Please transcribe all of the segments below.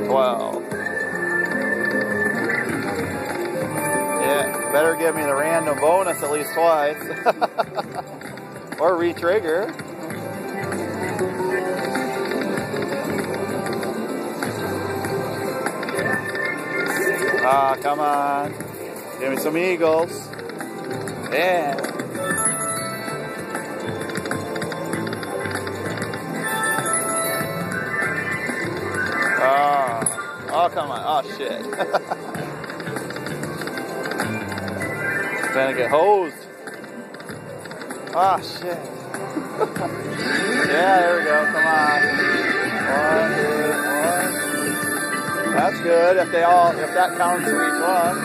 12. Yeah, better give me the random bonus at least twice. Or re-trigger. Ah, come on. Give me some eagles. Yeah. Oh, come on. Oh, shit. Gonna get hosed. Oh, shit. Yeah, there we go. Come on. 1, 2, 1. That's good if that counts for each one.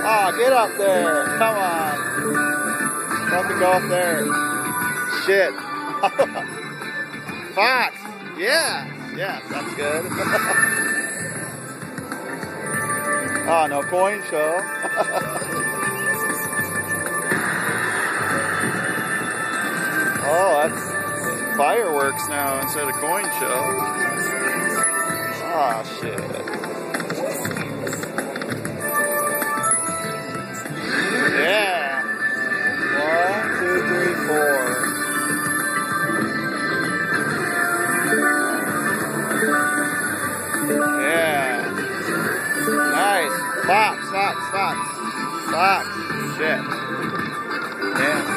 Oh, get up there. Come on. Nothing go up there. Shit. Fox. Yeah. Yeah, that's good. Oh, no coin show. Oh, that's fireworks now instead of coin show. Oh, shit. Yeah. 1, 2, 3, 4. Yeah. Nice. Fox. Shit. Yeah.